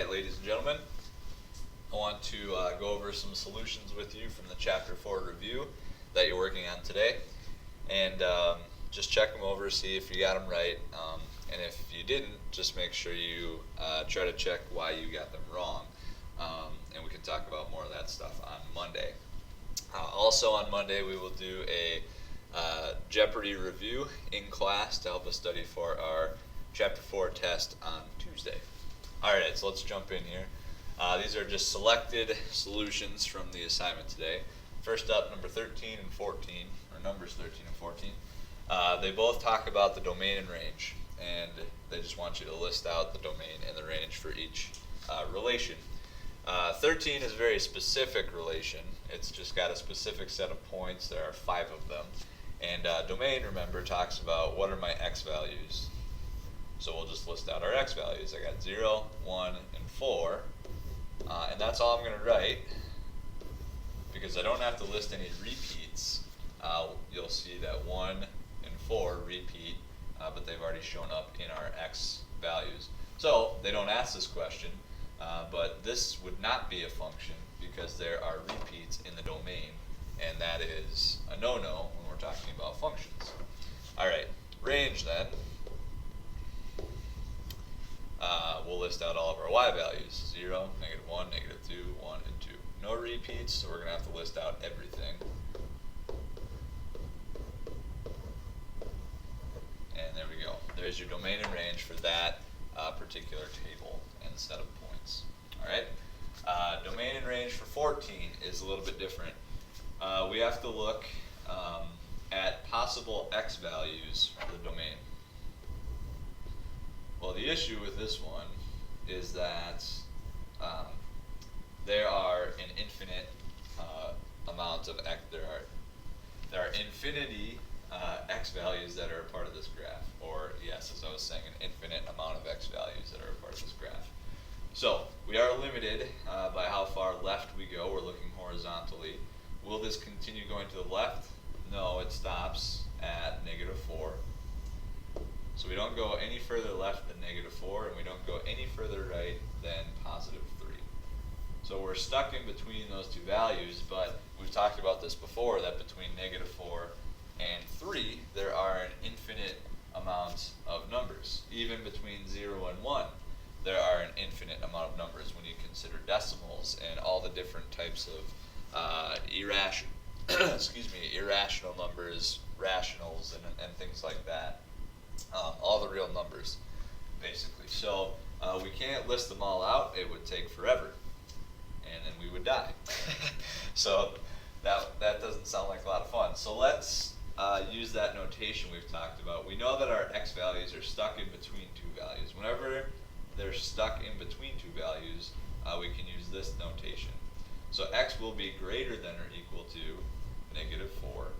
right, ladies and gentlemen, I want to go over some solutions with you from the Chapter 4 review that you're working on today, and just check them over, see if you got them right, and if you didn't, just make sure you try to check why you got them wrong, and we can talk about more of that stuff on Monday. Also on Monday, we will do a Jeopardy review in class to help us study for our Chapter 4 test on Tuesday. Alright, so let's jump in here. These are just selected solutions from the assignment today. First up, number 13 and 14, or numbers 13 and 14. They both talk about the domain and range, and they just want you to list out the domain and the range for each relation. 13 is a very specific relation. It's just got a specific set of points. There are 5 of them. And domain, remember, talks about what are my x values. So we'll just list out our x values. I got 0, 1, and 4. And that's all I'm going to write, because I don't have to list any repeats. You'll see that 1 and 4 repeat, but they've already shown up in our x values. So they don't ask this question, but this would not be a function because there are repeats in the domain, and that is a no-no when we're talking about functions. Alright, range then. We'll list out all of our y values, 0, -1, -2, 1, and 2. No repeats, so we're going to have to list out everything. And there we go. There's your domain and range for that particular table and set of points. Alright, domain and range for 14 is a little bit different. We have to look at possible x values for the domain. Well, the issue with this one is that there are an infinite amount of x. There are infinity x values that are a part of this graph, or yes, as I was saying, an infinite amount of x values that are a part of this graph. So we are limited by how far left we go. We're looking horizontally. Will this continue going to the left? No, it stops at -4. So we don't go any further left than -4, and we don't go any further right than +3. So we're stuck in between those two values, but we've talked about this before, that between -4 and 3, there are an infinite amount of numbers. Even between 0 and 1, there are an infinite amount of numbers when you consider decimals and all the different types of irrational numbers, rationals, and things like that. All the real numbers, basically. So we can't list them all out. It would take forever, and then we would die. So that doesn't sound like a lot of fun. So let's use that notation we've talked about. We know that our x values are stuck in between two values. Whenever they're stuck in between two values, we can use this notation. So x will be greater than or equal to -4,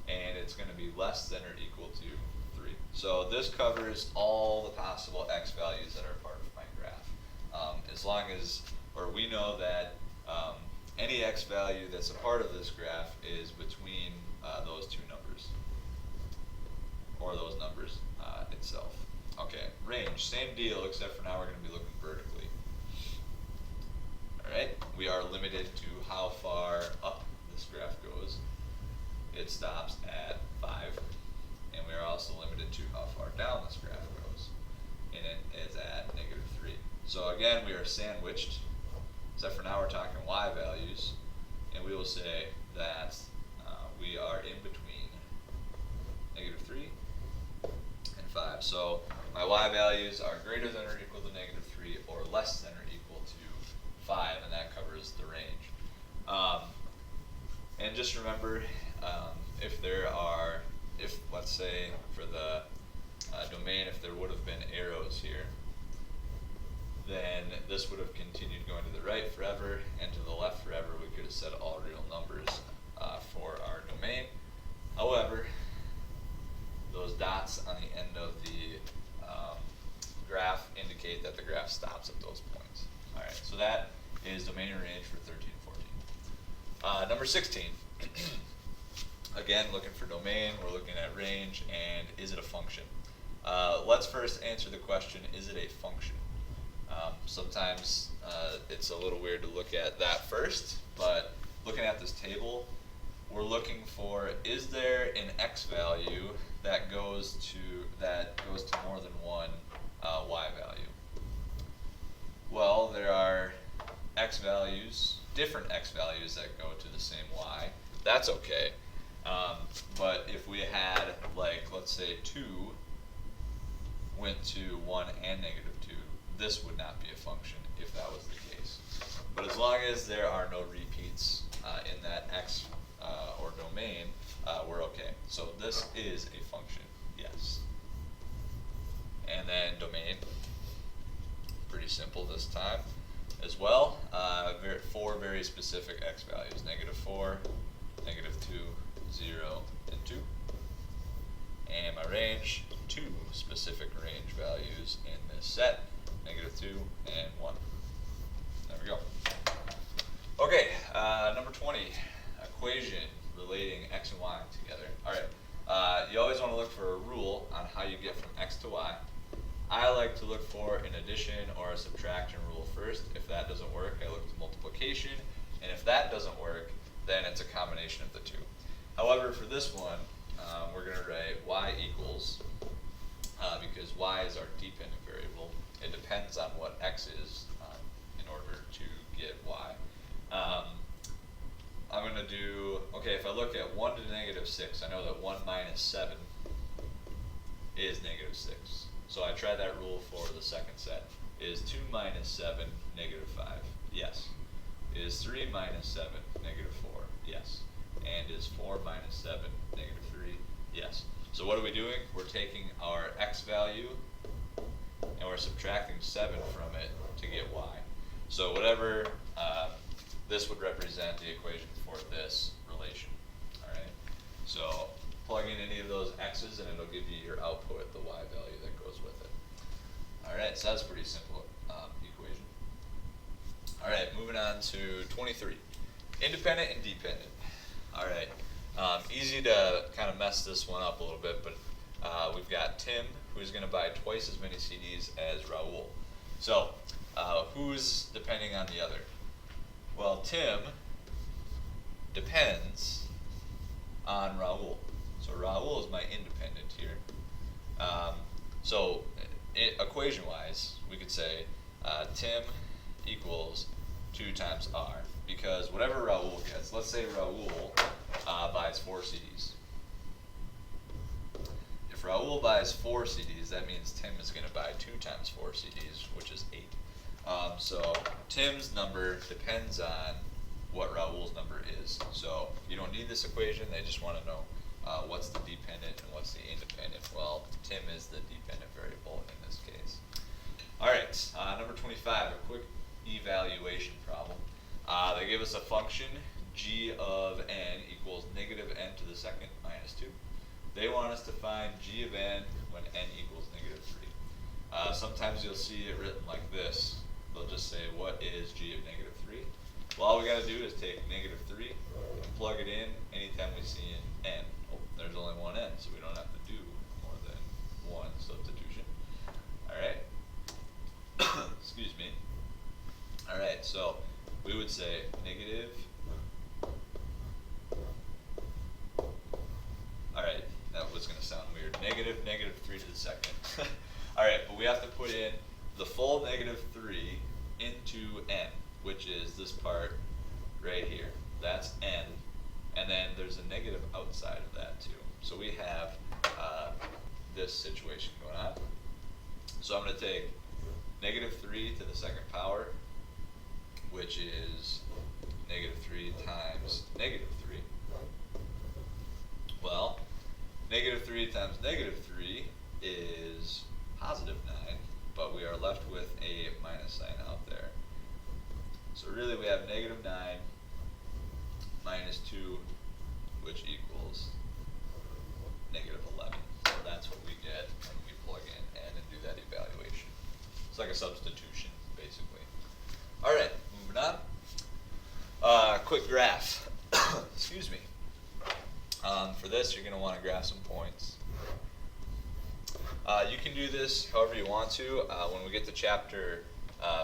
and it's going to be less than or equal to 3. So this covers all the possible x values that are part of my graph. As long as, or we know that any x value that's a part of this graph is between those two numbers, or those numbers itself. Okay, range, same deal, except for now we're going to be looking vertically. Alright, we are limited to how far up this graph goes. It stops at 5. And we are also limited to how far down this graph goes, and it is at -3. So again, we are sandwiched, except for now we're talking y values, and we will say that we are in between -3 and 5. So my y values are greater than or equal to -3, or less than or equal to 5, and that covers the range. And just remember, if let's say for the domain, if there would have been arrows here, then this would have continued going to the right forever and to the left forever. We could have set all real numbers for our domain. However, those dots on the end of the graph indicate that the graph stops at those points. Alright, so that is domain and range for 13 and 14. Number 16. Again, looking for domain, we're looking at range, and is it a function? Let's first answer the question, is it a function? Sometimes it's a little weird to look at that first, but looking at this table, we're looking for, is there an x value that goes to more than one y value? Well, there are x values, different x values that go to the same y. That's okay. But if we had, like, let's say 2 went to 1 and negative 2, this would not be a function if that was the case. But as long as there are no repeats in that x or domain, we're okay. So this is a function, yes. And then domain, pretty simple this time as well. 4 very specific x values, -4, -2, 0, and 2. And my range, 2 specific range values in this set, -2 and 1. There we go. Okay, number 20, equation relating x and y together. Alright, you always want to look for a rule on how you get from x to y. I like to look for an addition or a subtraction rule first. If that doesn't work, I look to multiplication, and if that doesn't work, then it's a combination of the two. However, for this one, we're going to write y equals, because y is our dependent variable. It depends on what x is in order to get y. I'm going to do, okay, if I look at 1 to -6, I know that 1 minus 7 is -6. So I tried that rule for the second set. Is 2 minus 7 -5? Yes. Is 3 minus 7 -4? Yes. And is 4 minus 7 -3? Yes. So what are we doing? We're taking our x value and we're subtracting 7 from it to get y. So whatever this would represent the equation for this relation. Alright? So plug in any of those x's and it'll give you your output, the y value that goes with it. Alright, so that's a pretty simple equation. Alright, moving on to 23. Independent and dependent. Alright, easy to kind of mess this one up a little bit, but we've got Tim, who's going to buy twice as many CDs as Raul. So, who's depending on the other? Well, Tim depends on Raul. So Raul is my independent here. So equation-wise, we could say Tim equals 2 times R, because whatever Raul gets, let's say Raul buys 4 CDs. If Raul buys 4 CDs, that means Tim is going to buy 2 times 4 CDs, which is 8. So Tim's number depends on what Raul's number is. So you don't need this equation, they just want to know what's the dependent and what's the independent. Well, Tim is the dependent variable in this case. Alright, number 25, a quick evaluation problem. They give us a function, g of n equals -n to the second minus 2. They want us to find g of n when n equals -3. Sometimes you'll see it written like this. They'll just say, what is g of -3? Well, all we got to do is take -3 and plug it in anytime we see an n. Oh, there's only one n, so we don't have to do more than one substitution. Alright. Excuse me. Alright, so we would say negative. Alright, that was going to sound weird. -3 to the second. Alright, but we have to put in the full -3 into n, which is this part right here. That's n. And then there's a negative outside of that too. So we have this situation going on. So I'm going to take -3 to the second power, which is -3 times -3. Well, -3 times -3 is +9, but we are left with a minus sign out there. So really we have -9 minus 2, which equals -11. So that's what we get when we plug in n and do that evaluation. It's like a substitution, basically. Alright, moving on. Quick graph. Excuse me. For this, you're going to want to graph some points. You can do this however you want to. When we get to chapter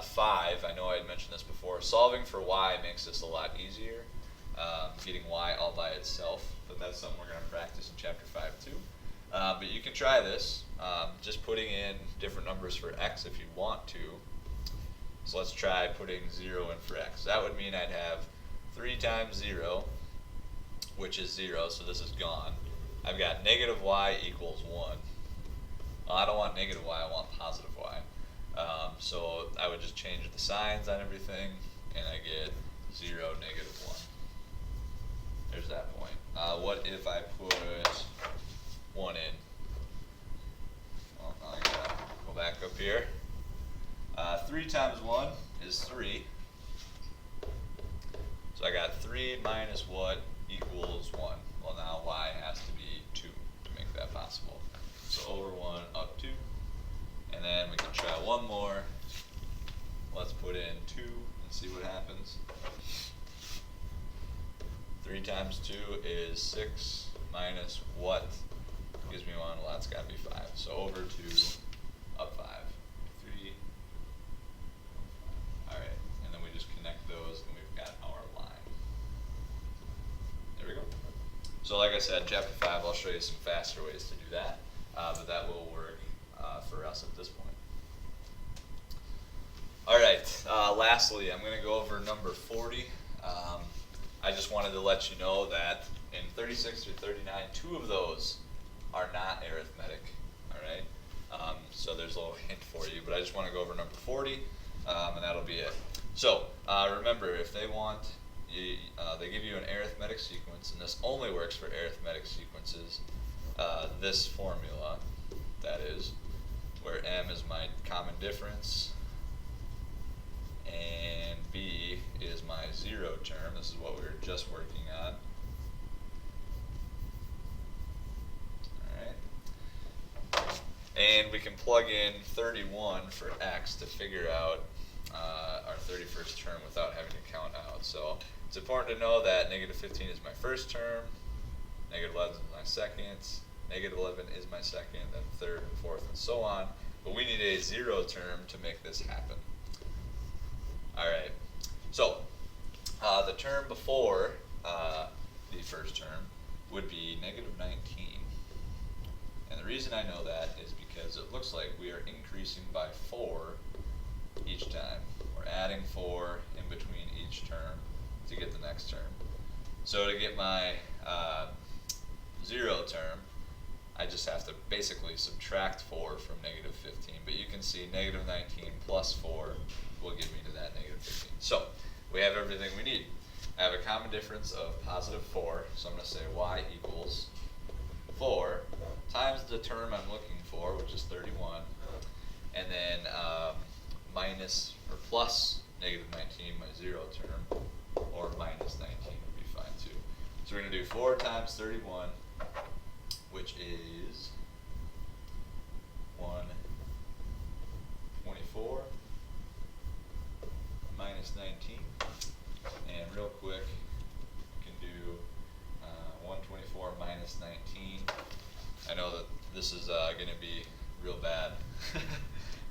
5, I know I had mentioned this before, solving for y makes this a lot easier, getting y all by itself, but that's something we're going to practice in chapter 5 too. But you can try this, just putting in different numbers for x if you want to. So let's try putting 0 in for x. That would mean I'd have 3 times 0, which is 0, so this is gone. I've got negative y equals 1. Well, I don't want negative y, I want positive y. So I would just change the signs on everything, and I get 0, negative 1. There's that point. What if I put 1 in? Well, I gotta go back up here. 3 times 1 is 3. So I got 3 minus what equals 1. Well, now y has to be 2 to make that possible. So over 1 up 2. And then we can try one more. Let's put in 2 and see what happens. 3 times 2 is 6 minus what gives me 1? Well, that's got to be 5. So over 2 up 5. 3. Alright, and then we just connect those and we've got our line. There we go. So like I said, chapter 5, I'll show you some faster ways to do that, but that will work for us at this point. Alright, lastly, I'm going to go over number 40. I just wanted to let you know that in 36 through 39, 2 of those are not arithmetic. Alright, so there's a little hint for you, but I just want to go over number 40, and that'll be it. So, remember, if they want, they give you an arithmetic sequence, and this only works for arithmetic sequences, this formula, that is, where m is my common difference, and b is my 0 term. This is what we were just working on. Alright. And we can plug in 31 for x to figure out our 31st term without having to count out. So it's important to know that negative 15 is my first term, negative 11 is my second, negative 11 is my second, then third and fourth and so on. But we need a 0 term to make this happen. Alright, so the term before the first term would be negative 19. And the reason I know that is because it looks like we are increasing by 4 each time. We're adding 4 in between each term to get the next term. So to get my 0 term, I just have to basically subtract 4 from negative 15. But you can see negative 19 plus 4 will get me to that negative 15. So we have everything we need. I have a common difference of positive 4, so I'm going to say y equals 4 times the term I'm looking for, which is 31, and then minus or plus negative 19, my 0 term, or minus 19 would be fine too. So we're going to do 4 times 31, which is 124 minus 19. And real quick, we can do 124 minus 19. I know that this is going to be real bad.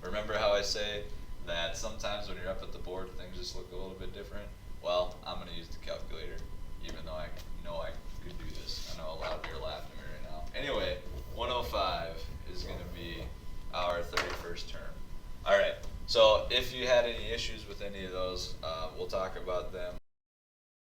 Remember how I say that sometimes when you're up at the board, things just look a little bit different? Well, I'm going to use the calculator, even though I know I could do this. I know a lot of you are laughing at me right now. Anyway, 105 is going to be our 31st term. Alright, so if you had any issues with any of those, we'll talk about them